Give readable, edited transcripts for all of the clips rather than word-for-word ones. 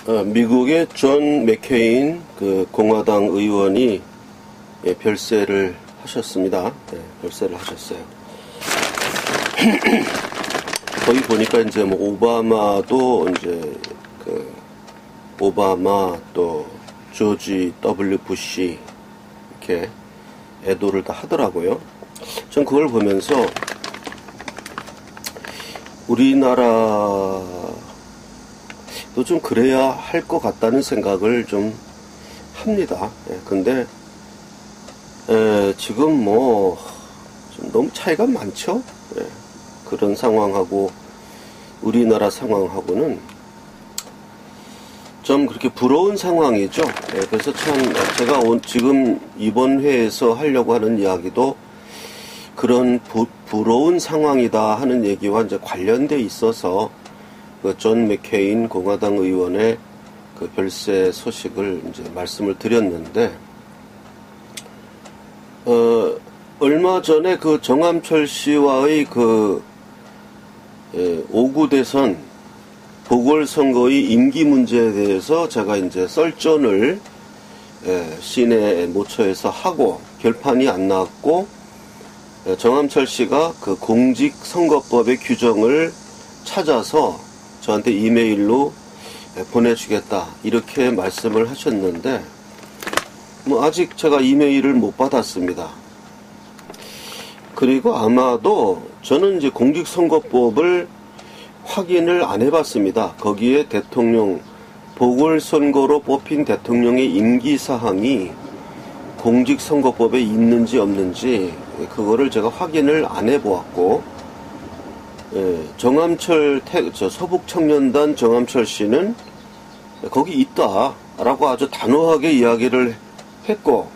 미국의 존 맥케인 그 공화당 의원이 별세를 하셨습니다. 별세를 하셨어요. 거기 보니까 이제 뭐 오바마도 이제 그 오바마 또 조지 W 부시 이렇게 애도를 다 하더라고요. 전 그걸 보면서 우리나라도 좀 그래야 할 것 같다는 생각을 좀 합니다. 근데 지금 뭐 좀 너무 차이가 많죠. 그런 상황하고 우리나라 상황하고는 좀 그렇게 부러운 상황이죠. 그래서 참 제가 지금 이번 회에서 하려고 하는 이야기도 그런 부러운 상황이다 하는 얘기와 이제 관련돼 있어서 그 존 맥케인 공화당 의원의 그 별세 소식을 이제 말씀을 드렸는데, 얼마 전에 그 정암철 씨와의 그 5구 대선 보궐선거의 임기 문제에 대해서 제가 이제 썰전을 시내 모처에서 하고 결판이 안 나왔고, 정암철 씨가 그 공직선거법의 규정을 찾아서 저한테 이메일로 보내주겠다 이렇게 말씀을 하셨는데, 뭐 아직 제가 이메일을 못 받았습니다. 그리고 아마도 저는 이제 공직선거법을 확인을 안 해봤습니다. 거기에 대통령 보궐선거로 뽑힌 대통령의 임기사항이 공직선거법에 있는지 없는지 그거를 제가 확인을 안 해보았고, 정암철 서북청년단 정암철 씨는 거기 있다라고 아주 단호하게 이야기를 했고,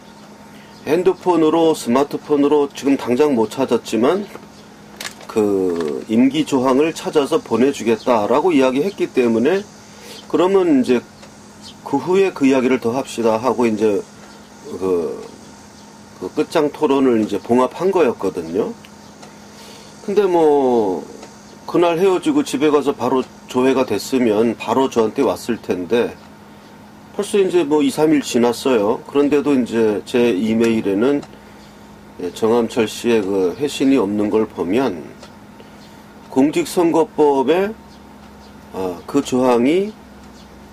핸드폰으로 스마트폰으로 지금 당장 못 찾았지만 그 임기 조항을 찾아서 보내주겠다라고 이야기했기 때문에, 그러면 이제 그 후에 그 이야기를 더 합시다 하고 이제 그 끝장 토론을 이제 봉합한 거였거든요. 근데 뭐 그날 헤어지고 집에 가서 바로 조회가 됐으면 바로 저한테 왔을 텐데 벌써 이제 뭐 2, 3일 지났어요. 그런데도 이제 제 이메일에는 정암철 씨의 그 회신이 없는 걸 보면 공직선거법에 그 조항이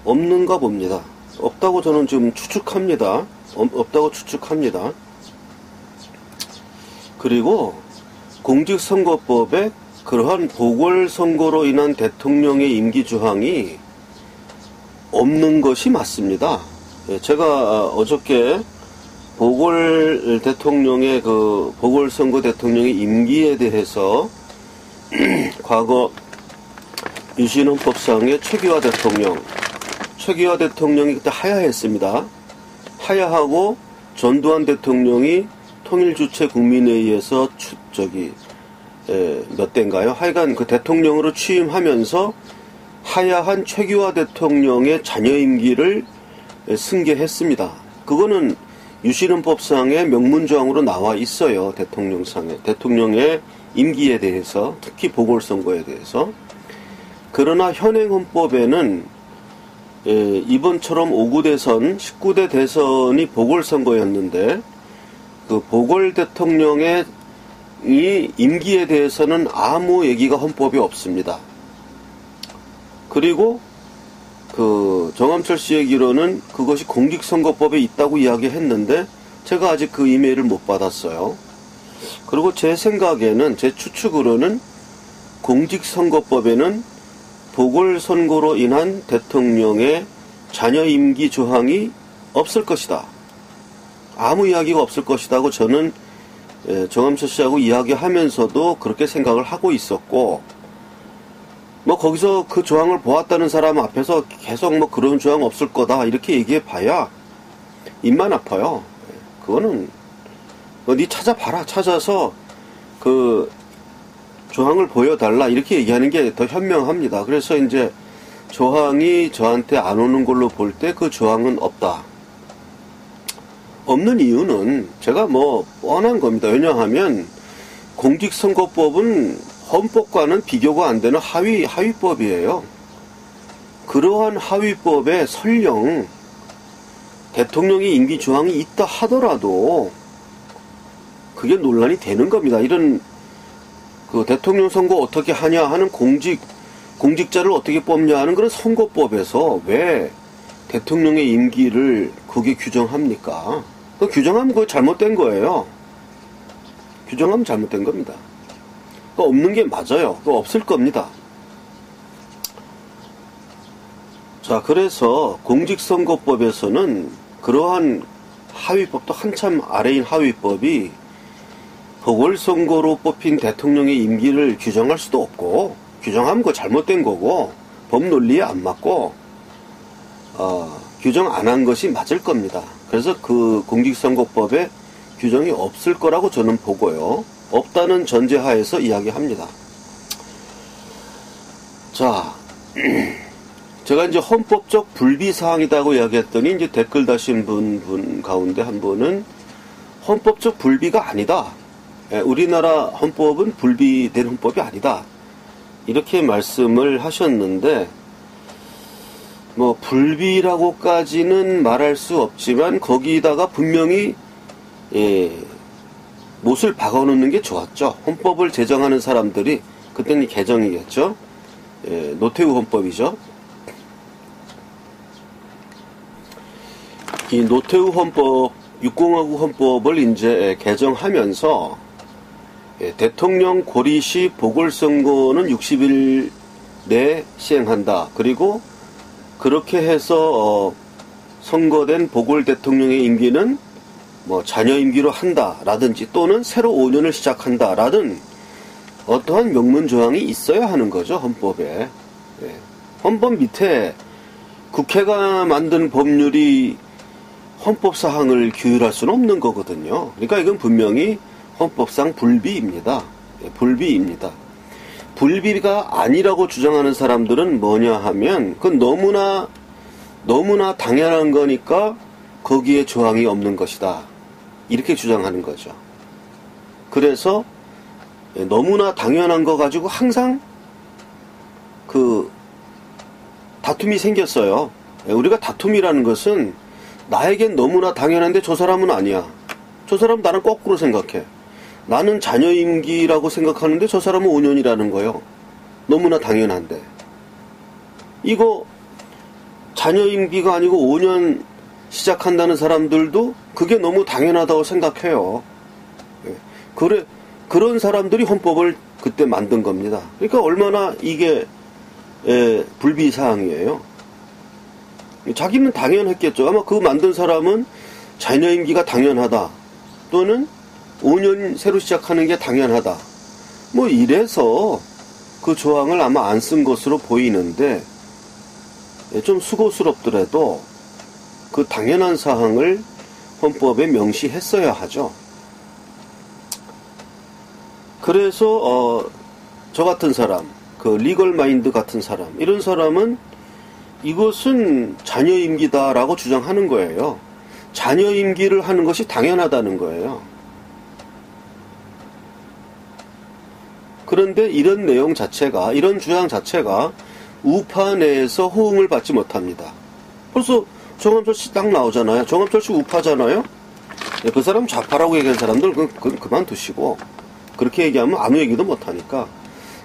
없는가 봅니다. 없다고 저는 지금 추측합니다. 없다고 추측합니다. 그리고 공직선거법에 그러한 보궐선거로 인한 대통령의 임기 조항이 없는 것이 맞습니다. 제가 어저께 보궐선거 대통령의 임기에 대해서 과거 유신헌법상의 최기화 대통령이 그때 하야했습니다. 하야하고 전두환 대통령이 통일주체 국민회의에서 몇 대인가요? 하여간 그 대통령으로 취임하면서 하야한 최기화 대통령의 자녀 임기를 승계했습니다. 그거는 유신헌법상의 명문조항으로 나와 있어요. 대통령의 임기에 대해서, 특히 보궐선거에 대해서. 그러나 현행헌법에는 이번처럼 5구 대선, 19대 대선이 보궐선거였는데 그 보궐대통령의 이 임기에 대해서는 아무 얘기가 헌법에 없습니다. 그리고 그 정암철 씨 얘기로는 그것이 공직선거법에 있다고 이야기했는데 제가 아직 그 이메일을 못 받았어요. 그리고 제 생각에는, 제 추측으로는 공직선거법에는 보궐선거로 인한 대통령의 자녀 임기 조항이 없을 것이다. 아무 이야기가 없을 것이다 하고 저는 정암철 씨하고 이야기하면서도 그렇게 생각을 하고 있었고, 뭐 거기서 그 조항을 보았다는 사람 앞에서 계속 뭐 그런 조항 없을 거다 이렇게 얘기해 봐야 입만 아파요. 그거는 네 찾아봐라, 찾아서 그 조항을 보여달라 이렇게 얘기하는 게 더 현명합니다. 그래서 이제 조항이 저한테 안 오는 걸로 볼 때 그 조항은 없다. 없는 이유는 제가 뭐 뻔한 겁니다. 왜냐하면 공직선거법은 헌법과는 비교가 안 되는 하위법이에요. 그러한 하위법에 설령 대통령의 임기 조항이 있다 하더라도 그게 논란이 되는 겁니다. 이런 그 대통령 선거 어떻게 하냐 하는 공직자를 어떻게 뽑냐 하는 그런 선거법에서 왜 대통령의 임기를 그게 규정합니까? 그 규정하면 그거 잘못된 거예요. 규정하면 잘못된 겁니다. 그거 없는 게 맞아요. 그거 없을 겁니다. 자, 그래서 공직선거법에서는 그러한 하위법도 한참 아래인 하위법이 보궐선거로 뽑힌 대통령의 임기를 규정할 수도 없고, 규정하면 그거 잘못된 거고 법 논리에 안 맞고 규정 안 한 것이 맞을 겁니다. 그래서 그 공직선거법에 규정이 없을 거라고 저는 보고요. 없다는 전제하에서 이야기합니다. 자, 제가 이제 헌법적 불비사항이라고 이야기했더니 이제 댓글 다신 분 가운데 한 분은 헌법적 불비가 아니다. 우리나라 헌법은 불비된 헌법이 아니다. 이렇게 말씀을 하셨는데, 뭐 불비라고까지는 말할 수 없지만 거기다가 분명히 못을 박아놓는 게 좋았죠. 헌법을 제정하는 사람들이, 그때는 개정이겠죠. 노태우 헌법이죠. 이 노태우 헌법, 6공화국 헌법을 이제 개정하면서 대통령 고리 시 보궐선거는 60일 내에 시행한다. 그리고 그렇게 해서 선거된 보궐 대통령의 임기는 뭐 잔여 임기로 한다라든지 또는 새로 5년을 시작한다라든 어떠한 명문 조항이 있어야 하는 거죠, 헌법에. 헌법 밑에 국회가 만든 법률이 헌법 사항을 규율할 수는 없는 거거든요. 그러니까 이건 분명히 헌법상 불비입니다. 불비입니다. 불비가 아니라고 주장하는 사람들은 뭐냐 하면 그건 너무나 당연한 거니까 거기에 조항이 없는 것이다. 이렇게 주장하는 거죠. 그래서 너무나 당연한 거 가지고 항상 그 다툼이 생겼어요. 우리가 다툼이라는 것은 나에겐 너무나 당연한데 저 사람은 아니야. 저 사람 나는 거꾸로 생각해. 나는 잔여 임기라고 생각하는데 저 사람은 5년이라는 거예요. 너무나 당연한데. 이거 잔여 임기가 아니고 5년 시작한다는 사람들도 그게 너무 당연하다고 생각해요. 그런 사람들이 헌법을 그때 만든 겁니다. 그러니까 얼마나 이게 불비사항이에요. 자기는 당연했겠죠. 아마 그 만든 사람은 잔여 임기가 당연하다. 또는 5년 새로 시작하는 게 당연하다. 뭐 이래서 그 조항을 아마 안 쓴 것으로 보이는데 좀 수고스럽더라도 그 당연한 사항을 헌법에 명시했어야 하죠. 그래서 저 같은 사람, 그 리걸 마인드 같은 사람, 이런 사람은 이것은 잔여 임기다라고 주장하는 거예요. 잔여 임기를 하는 것이 당연하다는 거예요. 그런데 이런 내용 자체가, 이런 주장 자체가 우파 내에서 호응을 받지 못합니다. 벌써 정암철 씨 딱 나오잖아요. 정암철 씨 우파잖아요. 그 사람 좌파라고 얘기하는 사람들 그만두시고, 그렇게 얘기하면 아무 얘기도 못하니까.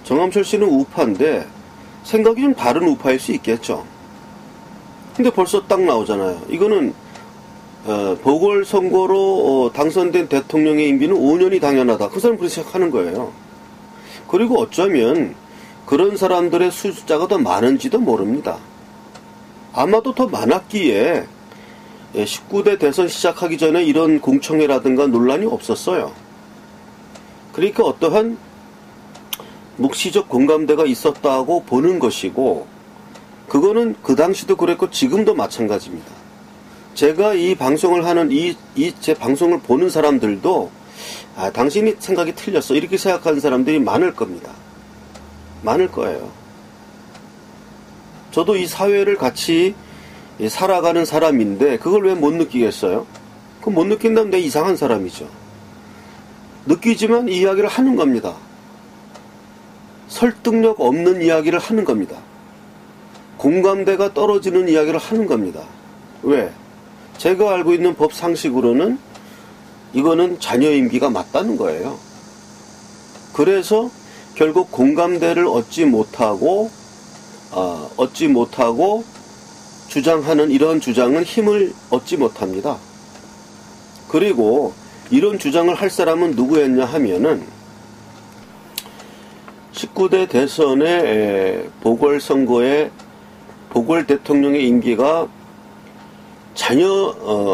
정암철 씨는 우파인데 생각이 좀 다른 우파일 수 있겠죠. 근데 벌써 딱 나오잖아요. 이거는 보궐선거로 당선된 대통령의 임기는 5년이 당연하다. 그 사람 그렇게 생각하는 거예요. 그리고 어쩌면 그런 사람들의 숫자가 더 많은지도 모릅니다. 아마도 더 많았기에 19대 대선 시작하기 전에 이런 공청회라든가 논란이 없었어요. 그러니까 어떠한 묵시적 공감대가 있었다고 보는 것이고, 그거는 그 당시도 그랬고 지금도 마찬가지입니다. 제가 이 방송을 하는 제 방송을 보는 사람들도 당신이 생각이 틀렸어 이렇게 생각하는 사람들이 많을 겁니다. 많을 거예요. 저도 이 사회를 같이 살아가는 사람인데 그걸 왜 못 느끼겠어요? 그럼 못 느낀다면 내 이상한 사람이죠. 느끼지만 이 이야기를 하는 겁니다. 설득력 없는 이야기를 하는 겁니다. 공감대가 떨어지는 이야기를 하는 겁니다. 왜? 제가 알고 있는 법 상식으로는 이거는 자녀 임기가 맞다는 거예요. 그래서 결국 공감대를 얻지 못하고 주장하는 이런 주장은 힘을 얻지 못합니다. 그리고 이런 주장을 할 사람은 누구였냐 하면은 19대 대선의 보궐선거에 보궐 대통령의 임기가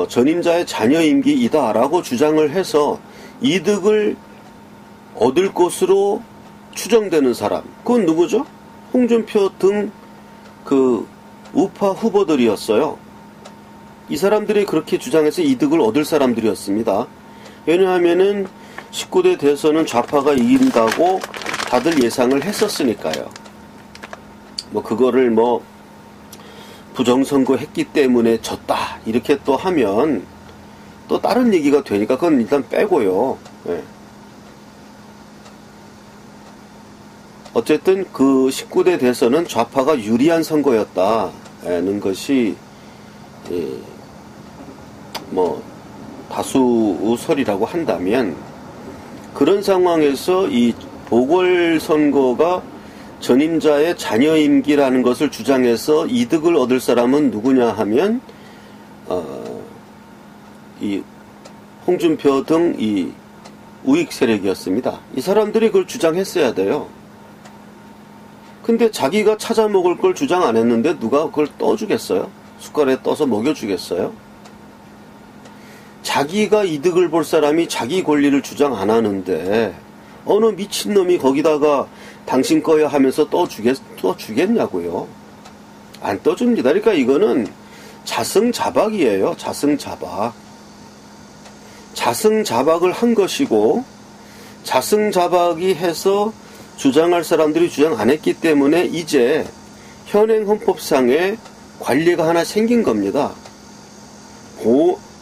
전임자의 자녀 임기이다라고 주장을 해서 이득을 얻을 것으로 추정되는 사람. 그건 누구죠? 홍준표 등 그 우파 후보들이었어요. 이 사람들이 그렇게 주장해서 이득을 얻을 사람들이었습니다. 왜냐하면은 19대 대선은 좌파가 이긴다고 다들 예상을 했었으니까요. 그거를 부정선거 했기 때문에 졌다 이렇게 또 하면 또 다른 얘기가 되니까 그건 일단 빼고요. 네. 어쨌든 그 19대 대선은 좌파가 유리한 선거였다는 것이 다수설이라고 한다면, 그런 상황에서 이 보궐선거가 전임자의 자녀 임기라는 것을 주장해서 이득을 얻을 사람은 누구냐 하면 이 홍준표 등 이 우익 세력이었습니다. 이 사람들이 그걸 주장했어야 돼요. 근데 자기가 찾아 먹을 걸 주장 안 했는데 누가 그걸 떠주겠어요? 숟가락에 떠서 먹여주겠어요? 자기가 이득을 볼 사람이 자기 권리를 주장 안 하는데 어느 미친놈이 거기다가 당신 거야 하면서 떠주겠냐고요. 안 떠줍니다. 그러니까 이거는 자승자박이에요. 자승자박. 자승자박을 한 것이고, 자승자박이 해서 주장할 사람들이 주장 안 했기 때문에 이제 현행 헌법상에 관리가 하나 생긴 겁니다.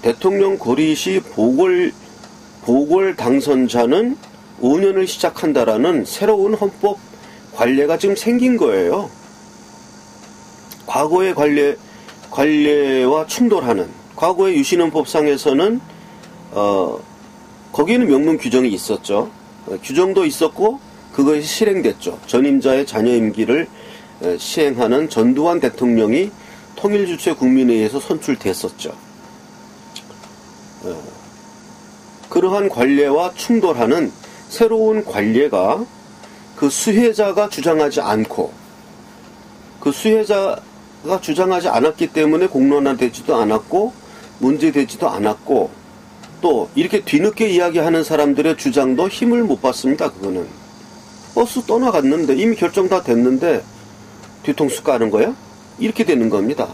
대통령 고리시 보궐 당선자는 5년을 시작한다라는 새로운 헌법 관례가 지금 생긴 거예요. 과거의 관례와 충돌하는, 과거의 유신헌법상에서는 거기는 명문 규정이 있었죠. 규정도 있었고 그것이 실행됐죠. 전임자의 자녀 임기를 시행하는 전두환 대통령이 통일주체 국민회의에서 선출됐었죠. 그러한 관례와 충돌하는 새로운 관례가 그 수혜자가 주장하지 않고, 그 수혜자가 주장하지 않았기 때문에 공론화되지도 않았고 문제되지도 않았고, 또 이렇게 뒤늦게 이야기하는 사람들의 주장도 힘을 못 받습니다. 그거는 버스 떠나갔는데 이미 결정 다 됐는데 뒤통수 까는 거야? 이렇게 되는 겁니다.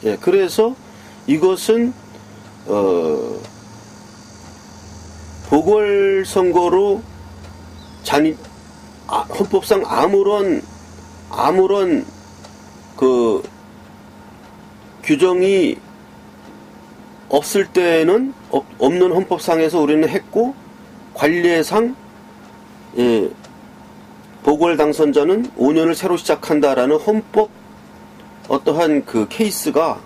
예, 그래서 이것은 보궐선거로 헌법상 아무런 그 규정이 없을 때는 없는 헌법상에서 우리는 했고, 관례상 보궐 당선자는 5년을 새로 시작한다라는 헌법 어떠한 그 케이스가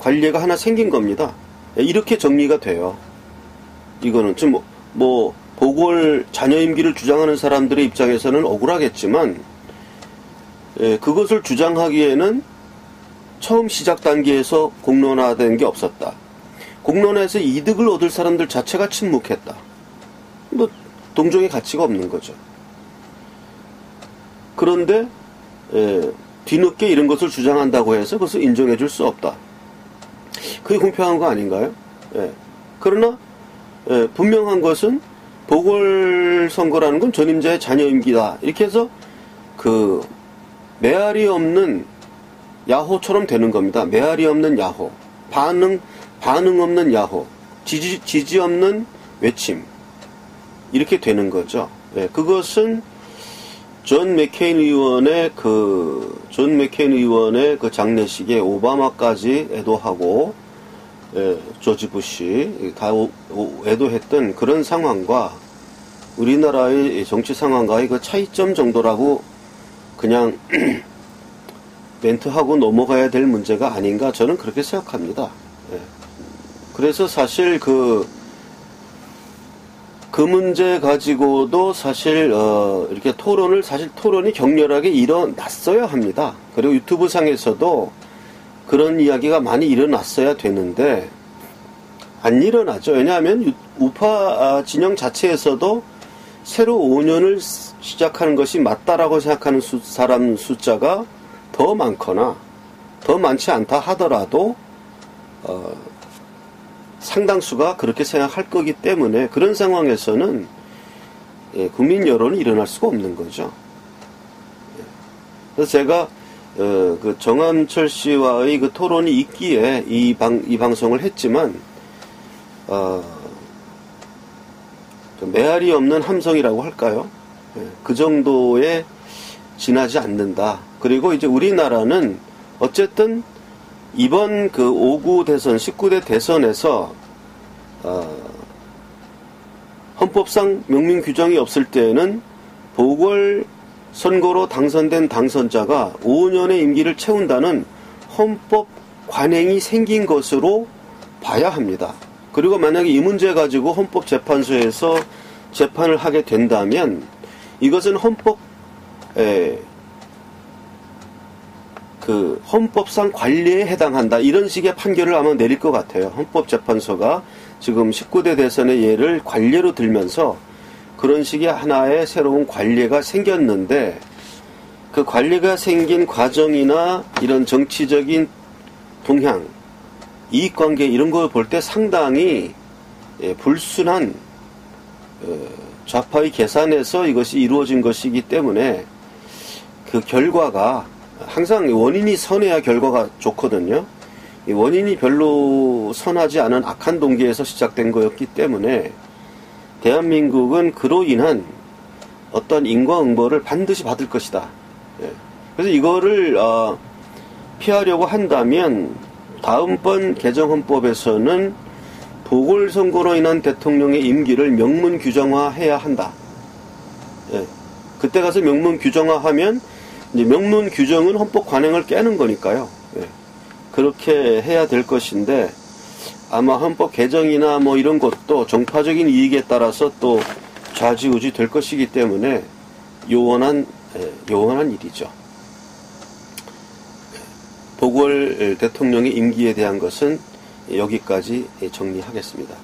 관례가 하나 생긴 겁니다. 이렇게 정리가 돼요. 이거는 좀 보궐 자녀 임기를 주장하는 사람들의 입장에서는 억울하겠지만, 그것을 주장하기에는 처음 시작 단계에서 공론화된 게 없었다. 공론화에서 이득을 얻을 사람들 자체가 침묵했다. 동정의 가치가 없는 거죠. 그런데 뒤늦게 이런 것을 주장한다고 해서 그것을 인정해 줄 수 없다. 그게 공평한 거 아닌가요? 그러나 분명한 것은 보궐선거라는 건 전임자의 자녀 임기다. 이렇게 해서 그 메아리 없는 야호처럼 되는 겁니다. 메아리 없는 야호, 반응 없는 야호, 지지 없는 외침, 이렇게 되는 거죠. 그것은 존 맥케인 의원의 그 장례식에 오바마까지 애도하고, 조지 부시 다 애도했던 그런 상황과 우리나라의 정치 상황과의 그 차이점 정도라고 그냥 멘트하고 넘어가야 될 문제가 아닌가 저는 그렇게 생각합니다. 예. 그래서 사실 그 문제 가지고도 사실 이렇게 토론이 격렬하게 일어났어야 합니다. 그리고 유튜브 상에서도 그런 이야기가 많이 일어났어야 되는데 안 일어나죠. 왜냐하면 우파 진영 자체에서도 새로 5년을 시작하는 것이 맞다라고 생각하는 사람 숫자가 더 많거나 더 많지 않다 하더라도 상당수가 그렇게 생각할 거기 때문에 그런 상황에서는 국민 여론이 일어날 수가 없는 거죠. 그래서 제가 그 정암철 씨와의 그 토론이 있기에 이 방송을 했지만 메아리 없는 함성이라고 할까요? 그 정도에 지나지 않는다. 그리고 이제 우리나라는 어쨌든 이번 그 5구 대선, 19대 대선에서 헌법상 명문 규정이 없을 때에는 보궐선거로 당선된 당선자가 5년의 임기를 채운다는 헌법 관행이 생긴 것으로 봐야 합니다. 그리고 만약에 이 문제 가지고 헌법재판소에서 재판을 하게 된다면 이것은 헌법상 관리에 해당한다. 이런 식의 판결을 아마 내릴 것 같아요. 헌법재판소가 지금 19대 대선의 예를 관례로 들면서 그런 식의 하나의 새로운 관례가 생겼는데 그 관례가 생긴 과정이나 이런 정치적인 동향, 이익관계 이런 걸 볼 때 상당히 불순한 좌파의 계산에서 이것이 이루어진 것이기 때문에 그 결과가 항상 원인이 선해야 결과가 좋거든요. 이 원인이 별로 선하지 않은 악한 동기에서 시작된 거였기 때문에 대한민국은 그로 인한 어떤 인과응보를 반드시 받을 것이다. 그래서 이거를 피하려고 한다면 다음번 개정헌법에서는 보궐선거로 인한 대통령의 임기를 명문 규정화해야 한다. 그때 가서 명문 규정화하면 이제 명문 규정은 헌법 관행을 깨는 거니까요. 그렇게 해야 될 것인데 아마 헌법 개정이나 뭐 이런 것도 정파적인 이익에 따라서 또 좌지우지 될 것이기 때문에 요원한 일이죠. 보궐 대통령의 임기에 대한 것은 여기까지 정리하겠습니다.